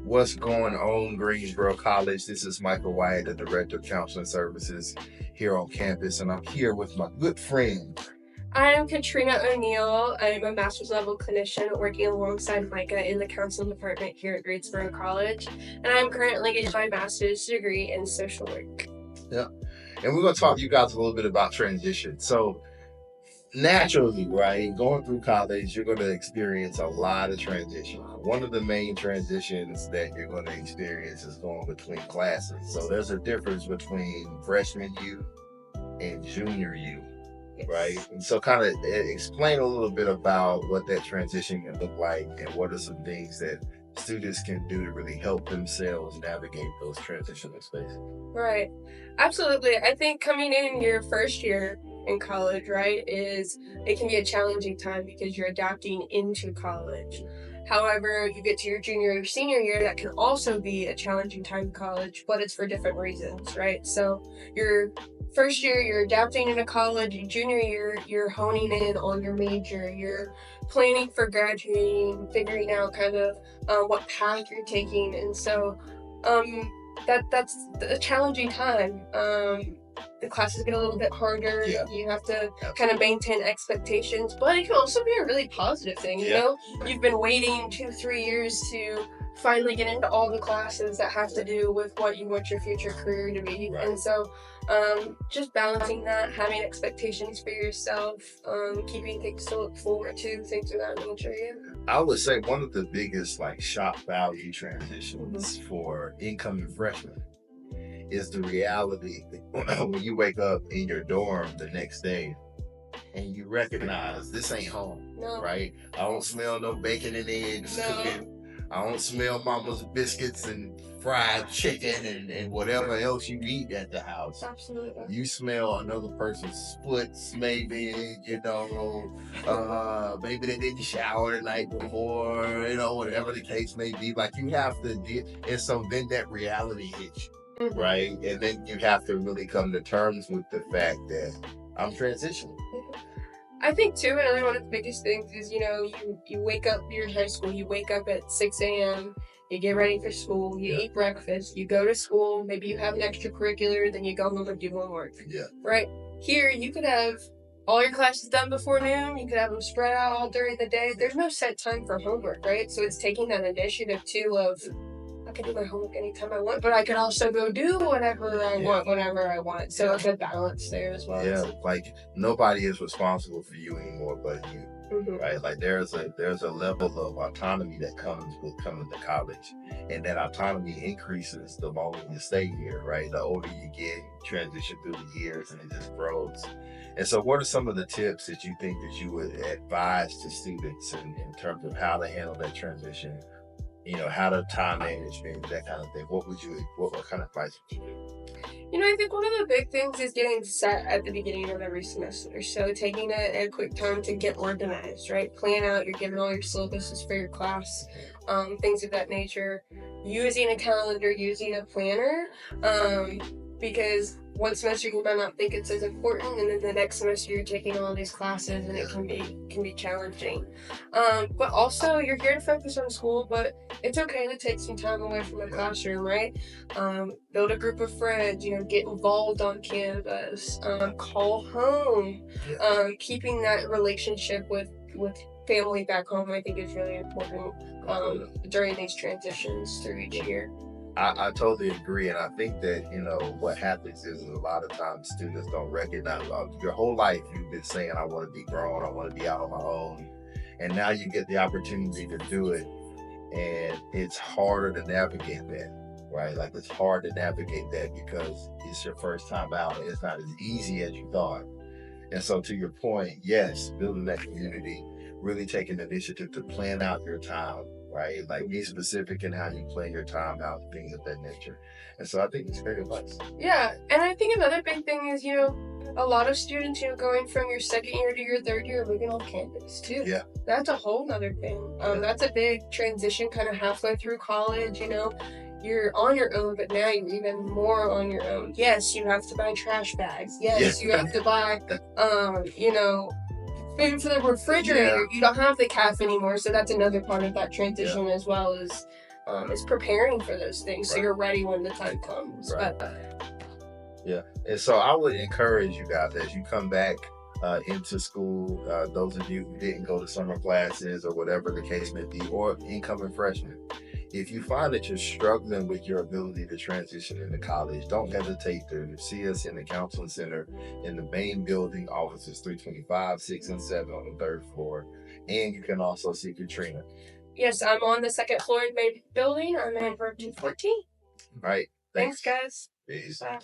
What's going on, Greensboro College? This is Micah, Wyatt, the Director of Counseling Services here on campus, and I'm here with my good friend. I'm Katrina O'Neill. I'm a master's level clinician working alongside Micah in the counseling department here at Greensboro College, and I'm currently getting my master's degree in social work. Yeah, and we're going to talk to you guys a little bit about transition. So, naturally, right, going through college, you're going to experience a lot of transition. One of the main transitions that you're going to experience is going between classes. So there's a difference between freshman year and junior year, right? And so kind of explain a little bit about what that transition can look like and what are some things that students can do to really help themselves navigate those transitional spaces. Right. Absolutely. I think coming in your first year in college, right, it can be a challenging time because you're adapting into college. However, you get to your junior or senior year, that can also be a challenging time in college, but it's for different reasons, right? So your first year, you're adapting into college. Your junior year, you're honing in on your major. You're planning for graduating, figuring out kind of what path you're taking. And so that's a challenging time. The classes get a little bit harder. Yeah. You have to kind of maintain expectations, but it can also be a really positive thing. You know, you've been waiting 2-3 years to finally get into all the classes that have to do with what you want your future career to be. Right. And so just balancing that, having expectations for yourself, keeping things to look forward to, things of that nature. Yeah. I would say one of the biggest shock value transitions for incoming freshmen is the reality that when you wake up in your dorm the next day and you recognize this ain't home. No. Right? I don't smell no bacon and eggs cooking. I don't smell mama's biscuits and fried chicken and whatever else you eat at the house. Absolutely. You smell another person's splits, maybe, maybe they didn't shower the night before, whatever the case may be. You have to deal, and so then that reality hits you. Mm-hmm. Right? And then you have to really come to terms with the fact that I'm transitioning. I think too, another one of the biggest things is, you wake up, you're in high school, you wake up at 6 a.m., you get ready for school, you eat breakfast, you go to school, maybe you have an extracurricular, then you go home and do homework. Yeah. Right? Here, you could have all your classes done before noon, you could have them spread out all during the day. There's no set time for homework, right? So it's taking that initiative too of, I can do my homework anytime I want, but I can also go do whatever I want whenever I want. So a good balance there as well. Yeah, nobody is responsible for you anymore but you. Mm-hmm. Right? There's a level of autonomy that comes with coming to college, and that autonomy increases the longer you stay here. Right? The older you get, you transition through the years, and it just grows. And so, what are some of the tips that you think that you would advise to students in terms of how to handle that transition? How to time management, that kind of thing. What kind of advice would you give? I think one of the big things is getting set at the beginning of every semester. So taking a quick time to get organized, right? Plan out, you're given all your syllabuses for your class, things of that nature. Using a calendar, using a planner, because one semester you might not think it's as important, and then the next semester you're taking all these classes and it can be challenging. But also you're here to focus on school, but it's okay to take some time away from the classroom, right? Build a group of friends, get involved on campus, call home, keeping that relationship with family back home, I think is really important during these transitions through each year. I totally agree, and I think that what happens is a lot of times students don't recognize your whole life you've been saying I want to be grown, I want to be out on my own, and now you get the opportunity to do it, and it's harder to navigate that, right? It's hard to navigate that because it's your first time out, and it's not as easy as you thought. And so, to your point, yes, building that community, really taking initiative to plan out your time. Right? Be specific in how you plan your time out, things of that nature. And so I think it's great advice. Yeah, and I think another big thing is, a lot of students, going from your second year to your third year, moving on campus too. Yeah. That's a whole nother thing. That's a big transition kind of halfway through college, You're on your own, but now you're even more on your own. Yes, you have to buy trash bags. Yes, you have to buy, food for the refrigerator. You don't have the calf anymore, so that's another part of that transition as well, is It's preparing for those things so you're ready when the time comes. Right. But Yeah. And so I would encourage you guys as you come back into school, those of you who didn't go to summer classes or whatever the case may be, or incoming freshmen, if you find that you're struggling with your ability to transition into college, don't hesitate to see us in the counseling center in the main building, offices 325, 6, and 7 on the 3rd floor. And you can also see Katrina. Yes, I'm on the 2nd floor of the main building. I'm in room 214. All right. Thanks guys. Peace. Bye.